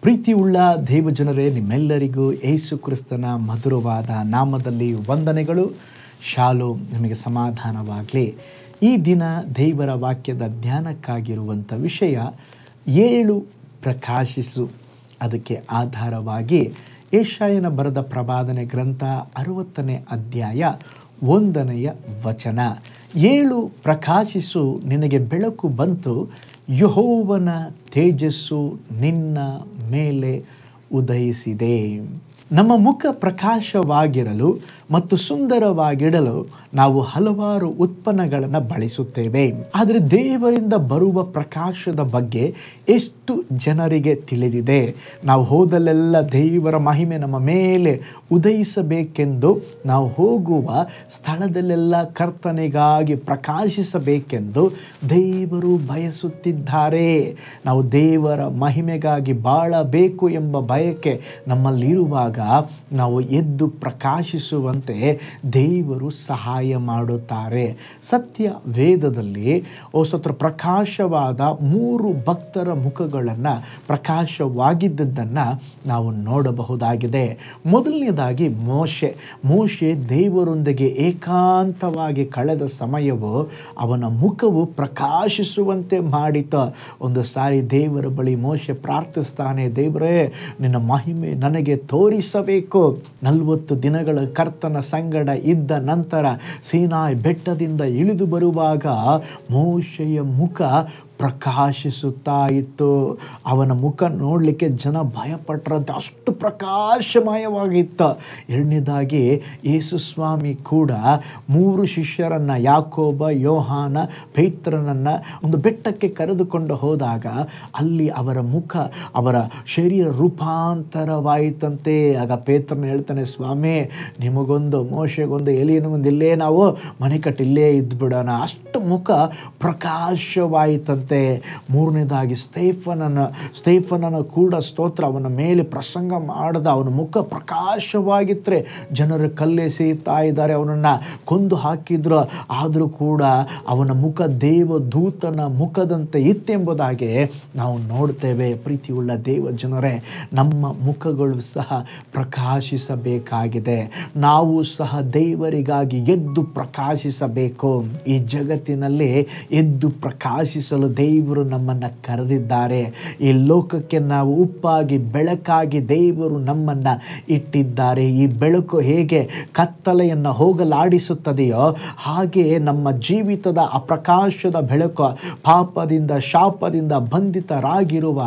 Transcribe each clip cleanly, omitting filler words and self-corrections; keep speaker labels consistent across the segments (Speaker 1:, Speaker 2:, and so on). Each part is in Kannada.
Speaker 1: ಪ್ರೀತಿಯುಳ್ಳ ದೇವಜನರೇ, ನಿಮ್ಮೆಲ್ಲರಿಗೂ ಯೇಸು ಕ್ರಿಸ್ತನ ಮಧುರವಾದ ನಾಮದಲ್ಲಿ ವಂದನೆಗಳು. ಶಾಲೋಮ್, ನಿಮಗೆ ಸಮಾಧಾನವಾಗಲಿ. ಈ ದಿನ ದೇವರ ವಾಕ್ಯದ ಧ್ಯಾನಕ್ಕಾಗಿರುವಂಥ ವಿಷಯ 7 ಪ್ರಕಾಶಿಸು. ಅದಕ್ಕೆ ಆಧಾರವಾಗಿ ಯೆಶಾಯನ ಬರೆದ ಪ್ರವಾದನೆ ಗ್ರಂಥ 60ನೇ ಅಧ್ಯಾಯ 1ನೇ ವಚನ. 7 ಪ್ರಕಾಶಿಸು, ನಿನಗೆ ಬೆಳಕು ಬಂತು, ಯೆಹೋವನ ತೇಜಸ್ಸು ನಿನ್ನ ಮೇಲೆ ಉದಯಿಸಿದೆ. ನಮ್ಮ ಮುಖ ಪ್ರಕಾಶವಾಗಿರಲು ಮತ್ತು ಸುಂದರವಾಗಿಡಲು ನಾವು ಹಲವಾರು ಉತ್ಪನ್ನಗಳನ್ನು ಬಳಸುತ್ತೇವೆ. ಆದರೆ ದೇವರಿಂದ ಬರುವ ಪ್ರಕಾಶದ ಬಗ್ಗೆ ಎಷ್ಟು ಜನರಿಗೆ ತಿಳಿದಿದೆ? ನಾವು ಹೋದಲ್ಲೆಲ್ಲ ದೇವರ ಮಹಿಮೆ ನಮ್ಮ ಮೇಲೆ ಉದಯಿಸಬೇಕೆಂದು, ನಾವು ಹೋಗುವ ಸ್ಥಳದಲ್ಲೆಲ್ಲ ಕರ್ತನಿಗಾಗಿ ಪ್ರಕಾಶಿಸಬೇಕೆಂದು ದೇವರು ಬಯಸುತ್ತಿದ್ದಾರೆ. ನಾವು ದೇವರ ಮಹಿಮೆಗಾಗಿ ಬಾಳಬೇಕು ಎಂಬ ಬಯಕೆ ನಮ್ಮಲ್ಲಿರುವಾಗ ನಾವು ಎದ್ದು ಪ್ರಕಾಶಿಸುವಂತೆ ದೇವರು ಸಹಾಯ ಮಾಡುತ್ತಾರೆ. ಸತ್ಯ ವೇದದಲ್ಲಿ ಪ್ರಕಾಶವಾದ 3 ಭಕ್ತರ ಮುಖಗಳನ್ನು, ಪ್ರಕಾಶವಾಗಿದ್ದದ್ದನ್ನು ನಾವು ನೋಡಬಹುದಾಗಿದೆ. ಮೊದಲನೇದಾಗಿ ಮೋಶೆ ದೇವರೊಂದಿಗೆ ಏಕಾಂತವಾಗಿ ಕಳೆದ ಸಮಯವು ಅವನ ಮುಖವು ಪ್ರಕಾಶಿಸುವಂತೆ ಮಾಡಿತು. ಒಂದು ಸಾರಿ ದೇವರ ಬಳಿ ಮೋಶೆ ಪ್ರಾರ್ಥಿಸ್ತಾನೆ, ದೇವರೇ, ನಿನ್ನ ಮಹಿಮೆ ನನಗೆ ತೋರಿಸಬೇಕು. 40 ದಿನಗಳ ಕರ್ತನ ಸಂಗಡ ಇದ್ದ ನಂತರ ಸೀನಾಯಿ ಬೆಟ್ಟದಿಂದ ಇಳಿದು ಬರುವಾಗ ಮೋಶೆಯ ಮುಖ ಪ್ರಕಾಶಿಸುತ್ತಾ ಇತ್ತು. ಅವನ ಮುಖ ನೋಡಲಿಕ್ಕೆ ಜನ ಭಯಪಟ್ಟರಂತೆ, ಅಷ್ಟು ಪ್ರಕಾಶಮಯವಾಗಿತ್ತು. ಎರಡನೇದಾಗಿ ಯೇಸು ಸ್ವಾಮಿ ಕೂಡ 3 ಶಿಷ್ಯರನ್ನು, ಯಾಕೋಬ, ಯೋಹಾನ, ಪೇತ್ರನನ್ನು ಒಂದು ಬೆಟ್ಟಕ್ಕೆ ಕರೆದುಕೊಂಡು ಹೋದಾಗ ಅಲ್ಲಿ ಅವರ ಮುಖ, ಅವರ ಶರೀರ ರೂಪಾಂತರವಾಯಿತಂತೆ. ಆಗ ಪೇತ್ರನ ಹೇಳ್ತಾನೆ, ಸ್ವಾಮಿ, ನಿಮಗೊಂದು ಮೋಶೆಗೊಂದು ಎಲಿಯನಿಗೊಂದು ಇಲ್ಲೇ ನಾವು ಮನೆ ಕಟ್ಟಿ ಇಲ್ಲೇ ಇದ್ದುಬಿಡೋಣ. ಅಷ್ಟು ಮುಖ ಪ್ರಕಾಶವಾಯಿತಂತೆ. ಮೂರನೇದಾಗಿ ಸ್ಟೇಫನನ ಕೂಡ ಸ್ತೋತ್ರ, ಅವನ ಮೇಲೆ ಪ್ರಸಂಗ ಮಾಡಿದ, ಅವನ ಮುಖ ಪ್ರಕಾಶವಾಗಿದ್ದರೆ ಜನರು ಕಲ್ಲೆಸೆಯುತ್ತಾ ಇದ್ದಾರೆ, ಅವನನ್ನು ಕೊಂದು ಹಾಕಿದ್ರು, ಆದರೂ ಕೂಡ ಅವನ ಮುಖ ದೇವದೂತನ ಮುಖದಂತೆ ಇತ್ತೆಂಬುದಾಗಿ ನಾವು ನೋಡ್ತೇವೆ. ಪ್ರೀತಿಯುಳ್ಳ ದೇವ ಜನರೇ, ನಮ್ಮ ಮುಖಗಳು ಸಹ ಪ್ರಕಾಶಿಸಬೇಕಾಗಿದೆ. ನಾವು ಸಹ ದೇವರಿಗಾಗಿ ಎದ್ದು ಪ್ರಕಾಶಿಸಬೇಕು. ಈ ಜಗತ್ತಿನಲ್ಲಿ ಎದ್ದು ಪ್ರಕಾಶಿಸಲು ದೇವರು ನಮ್ಮನ್ನು ಕರೆದಿದ್ದಾರೆ. ಈ ಲೋಕಕ್ಕೆ ನಾವು ಉಪ್ಪಾಗಿ, ಬೆಳಕಾಗಿ ದೇವರು ನಮ್ಮನ್ನು ಇಟ್ಟಿದ್ದಾರೆ. ಈ ಬೆಳಕು ಹೇಗೆ ಕತ್ತಲೆಯನ್ನು ಹೋಗಲಾಡಿಸುತ್ತದೆಯೋ ಹಾಗೆ ನಮ್ಮ ಜೀವಿತದ ಅಪ್ರಕಾಶದ ಬೆಳಕು ಪಾಪದಿಂದ, ಶಾಪದಿಂದ ಬಂಧಿತರಾಗಿರುವ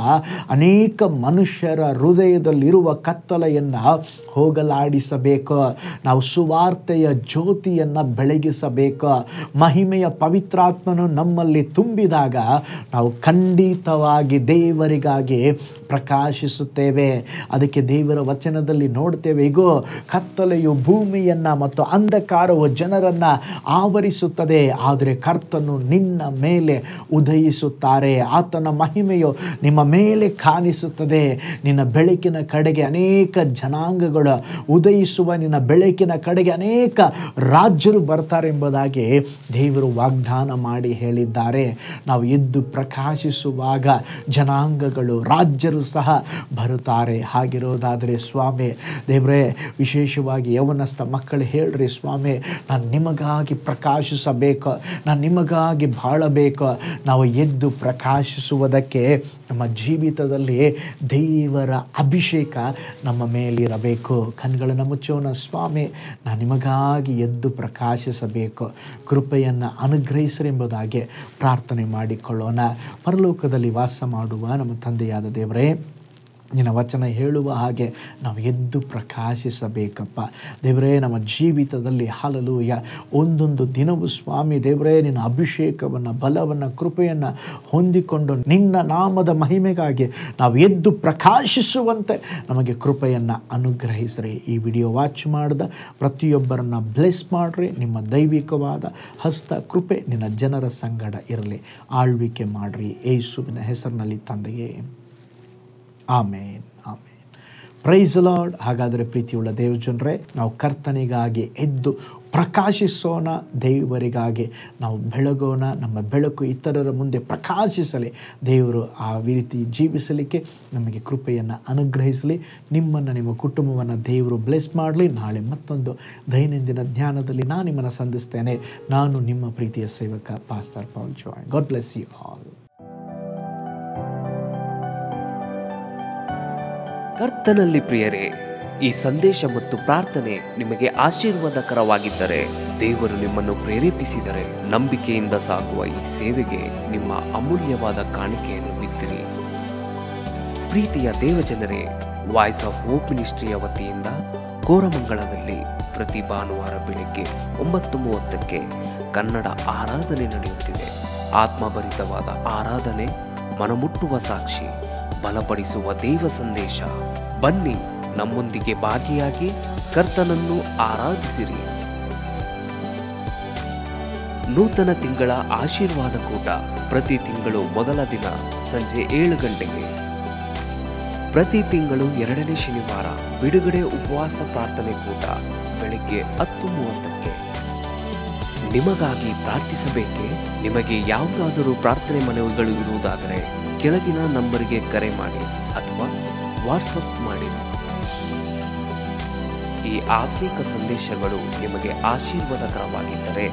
Speaker 1: ಅನೇಕ ಮನುಷ್ಯರ ಹೃದಯದಲ್ಲಿರುವ ಕತ್ತಲೆಯನ್ನು ಹೋಗಲಾಡಿಸಬೇಕು. ನಾವು ಸುವಾರ್ತೆಯ ಜ್ಯೋತಿಯನ್ನು ಬೆಳಗಿಸಬೇಕು. ಮಹಿಮೆಯ ಪವಿತ್ರಾತ್ಮನು ನಮ್ಮಲ್ಲಿ ತುಂಬಿದಾಗ ನಾವು ಖಂಡಿತವಾಗಿ ದೇವರಿಗಾಗಿ ಪ್ರಕಾಶಿಸುತ್ತೇವೆ. ಅದಕ್ಕೆ ದೇವರ ವಚನದಲ್ಲಿ ನೋಡ್ತೇವೆ, ಇಗೋ, ಕತ್ತಲೆಯು ಭೂಮಿಯನ್ನು ಮತ್ತು ಅಂಧಕಾರವು ಜನರನ್ನು ಆವರಿಸುತ್ತದೆ, ಆದರೆ ಕರ್ತನು ನಿನ್ನ ಮೇಲೆ ಉದಯಿಸುತ್ತಾರೆ. ಆತನ ಮಹಿಮೆಯು ನಿಮ್ಮ ಮೇಲೆ ಕಾಣಿಸುತ್ತದೆ. ನಿನ್ನ ಬೆಳಕಿನ ಕಡೆಗೆ ಅನೇಕ ಜನಾಂಗಗಳು ಉದಯಿಸುವ, ನಿನ್ನ ಬೆಳಕಿನ ಕಡೆಗೆ ಅನೇಕ ರಾಜ್ಯರು ಬರ್ತಾರೆ ಎಂಬುದಾಗಿ ದೇವರು ವಾಗ್ದಾನ ಮಾಡಿ ಹೇಳಿದ್ದಾರೆ. ನಾವು ಎದ್ದು ಪ್ರಕಾಶಿಸುವಾಗ ಜನಾಂಗಗಳು, ರಾಜ್ಯರು ಸಹ ಬರುತ್ತಾರೆ. ಹಾಗಿರೋದಾದರೆ ಸ್ವಾಮಿ ದೇವರೇ, ವಿಶೇಷವಾಗಿ ಯೌವನಸ್ಥ ಮಕ್ಕಳು ಹೇಳ್ರಿ, ಸ್ವಾಮಿ, ನಾನು ನಿಮಗಾಗಿ ಪ್ರಕಾಶಿಸಬೇಕು, ನಾನು ನಿಮಗಾಗಿ ಬಾಳಬೇಕು. ನಾವು ಎದ್ದು ಪ್ರಕಾಶಿಸುವುದಕ್ಕೆ ನಮ್ಮ ಜೀವಿತದಲ್ಲಿ ದೇವರ ಅಭಿಷೇಕ ನಮ್ಮ ಮೇಲಿರಬೇಕು. ಕಣ್ಗಳನ್ನು ಮುಚ್ಚೋಣ. ಸ್ವಾಮಿ, ನಾನು ನಿಮಗಾಗಿ ಎದ್ದು ಪ್ರಕಾಶಿಸಬೇಕು, ಕೃಪೆಯನ್ನು ಅನುಗ್ರಹಿಸರೆಂಬುದಾಗಿ ಪ್ರಾರ್ಥನೆ ಮಾಡಿಕೊಳ್ಳೋಣ. ಪರಲೋಕದಲ್ಲಿ ವಾಸ ಮಾಡುವ ನಮ್ಮ ತಂದೆಯಾದ ದೇವರೇ, ನಿನ್ನ ವಚನ ಹೇಳುವ ಹಾಗೆ ನಾವು ಎದ್ದು ಪ್ರಕಾಶಿಸಬೇಕಪ್ಪ ದೇವರೇ. ನಮ್ಮ ಜೀವಿತದಲ್ಲಿ ಹಲ್ಲೆಲೂಯಾ, ಒಂದೊಂದು ದಿನವೂ ಸ್ವಾಮಿ ದೇವರೇ, ನಿನ್ನ ಅಭಿಷೇಕವನ್ನು, ಬಲವನ್ನು, ಕೃಪೆಯನ್ನು ಹೊಂದಿಕೊಂಡು ನಿನ್ನ ನಾಮದ ಮಹಿಮೆಗಾಗಿ ನಾವು ಎದ್ದು ಪ್ರಕಾಶಿಸುವಂತೆ ನಮಗೆ ಕೃಪೆಯನ್ನು ಅನುಗ್ರಹಿಸ್ರಿ. ಈ ವಿಡಿಯೋ ವಾಚ್ ಮಾಡಿದ ಪ್ರತಿಯೊಬ್ಬರನ್ನು ಬ್ಲೆಸ್ ಮಾಡಿರಿ. ನಿಮ್ಮ ದೈವಿಕವಾದ ಹಸ್ತ, ಕೃಪೆ ನಿನ್ನ ಜನರ ಸಂಗಡ ಇರಲಿ. ಆಳ್ವಿಕೆ ಮಾಡಿರಿ, ಯೇಸುವಿನ ಹೆಸರಿನಲ್ಲಿ ತಂದೆಯೇ, ಆಮೇನ್, ಆಮೇನ್. Price lord. ಹಾಗಾದರೆ ಪ್ರೀತಿಯುಳ್ಳ ದೇವಜನರೇ, ನಾವು ಕರ್ತನಿಗಾಗಿ ಎದ್ದು ಪ್ರಕಾಶಿಸೋಣ, ದೇವರಿಗಾಗಿ ನಾವು ಬೆಳಗೋಣ. ನಮ್ಮ ಬೆಳಕು ಇತರರ ಮುಂದೆ ಪ್ರಕಾಶಿಸಲಿ. ದೇವರು ಆ ರೀತಿ ಜೀವಿಸಲಿಕ್ಕೆ ನಮಗೆ ಕೃಪೆಯನ್ನು ಅನುಗ್ರಹಿಸಲಿ. ನಿಮ್ಮನ್ನು, ನಿಮ್ಮ ಕುಟುಂಬವನ್ನು ದೇವರು ಬ್ಲೆಸ್ ಮಾಡಲಿ. ನಾಳೆ ಮತ್ತೊಂದು ದೈನಂದಿನ ಧ್ಯಾನದಲ್ಲಿ ನಾನು ನಿಮ್ಮನ್ನು ಸಂಧಿಸ್ತೇನೆ. ನಾನು ನಿಮ್ಮ ಪ್ರೀತಿಯ ಸೇವಕ pastor Paul Joy. God bless you all.
Speaker 2: ಕರ್ತನಲ್ಲಿ ಪ್ರಿಯರೇ, ಈ ಸಂದೇಶ ಮತ್ತು ಪ್ರಾರ್ಥನೆ ನಿಮಗೆ ಆಶೀರ್ವಾದಕರವಾಗಿದ್ದರೆ, ದೇವರು ನಿಮ್ಮನ್ನು ಪ್ರೇರೇಪಿಸಿದರೆ, ನಂಬಿಕೆಯಿಂದ ಸಾಗುವ ಈ ಸೇವೆಗೆ ನಿಮ್ಮ ಅಮೂಲ್ಯವಾದ ಕಾಣಿಕೆಯನ್ನು ಬಿತ್ತಿರಿ. ಪ್ರೀತಿಯ ದೇವಜನರೇ, ವಾಯ್ಸ್ ಆಫ್ ಹೋಪ್ ಮಿನಿಸ್ಟ್ರಿಯ ವತಿಯಿಂದ ಕೋರಮಂಗಲದಲ್ಲಿ ಪ್ರತಿ ಭಾನುವಾರ ಬೆಳಿಗ್ಗೆ 9:30ಕ್ಕೆ ಕನ್ನಡ ಆರಾಧನೆ ನಡೆಯುತ್ತಿದೆ. ಆತ್ಮಭರಿತವಾದ ಆರಾಧನೆ, ಮನಮುಟ್ಟುವ ಸಾಕ್ಷಿ, ಬಲಪಡಿಸುವ ದೇವ ಸಂದೇಶ. ಬನ್ನಿ, ನಮ್ಮೊಂದಿಗೆ ಭಾಗಿಯಾಗಿ ಕರ್ತನನ್ನು ಆರಾಧಿಸಿರಿ. ನೂತನ ತಿಂಗಳ ಆಶೀರ್ವಾದ ಕೂಟ ಪ್ರತಿ ತಿಂಗಳು ಮೊದಲ ದಿನ ಸಂಜೆ 7 ಗಂಟೆಗೆ. ಪ್ರತಿ ತಿಂಗಳು 2ನೇ ಶನಿವಾರ ಬಿಡುಗಡೆ ಉಪವಾಸ ಪ್ರಾರ್ಥನೆ ಕೂಟ ಬೆಳಿಗ್ಗೆ 10:30ಕ್ಕೆ. ನಿಮಗಾಗಿ ಪ್ರಾರ್ಥಿಸಬೇಕೆ? ನಿಮಗೆ ಯಾವುದಾದರೂ ಪ್ರಾರ್ಥನೆ ಮನವಿಗಳು ಇರುವುದಾದರೆ ಕೆಳಗಿನ ನಂಬರಿಗೆ ಕರೆ ಮಾಡಿ ಅಥವಾ ವಾಟ್ಸಪ್ ಮಾಡಿ. ಈ ಆತ್ಮಿಕ ಸಂದೇಶಗಳು ನಿಮಗೆ ಆಶೀರ್ವಾದಕರವಾಗಿದ್ದರೆ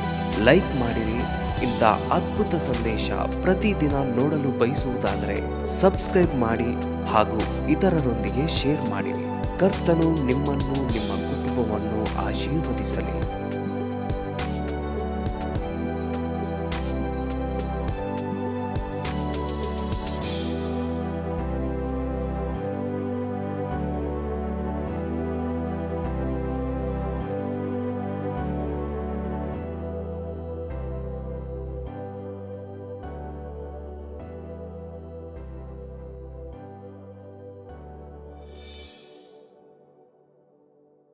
Speaker 2: ಲೈಕ್ ಮಾಡಿರಿ. ಇಂಥ ಅದ್ಭುತ ಸಂದೇಶ ಪ್ರತಿದಿನ ನೋಡಲು ಬಯಸುವುದಾದರೆ ಸಬ್ಸ್ಕ್ರೈಬ್ ಮಾಡಿ ಹಾಗೂ ಇತರರೊಂದಿಗೆ ಶೇರ್ ಮಾಡಿರಿ. ಕರ್ತನು ನಿಮ್ಮನ್ನು, ನಿಮ್ಮ ಕುಟುಂಬವನ್ನು ಆಶೀರ್ವದಿಸಲಿ.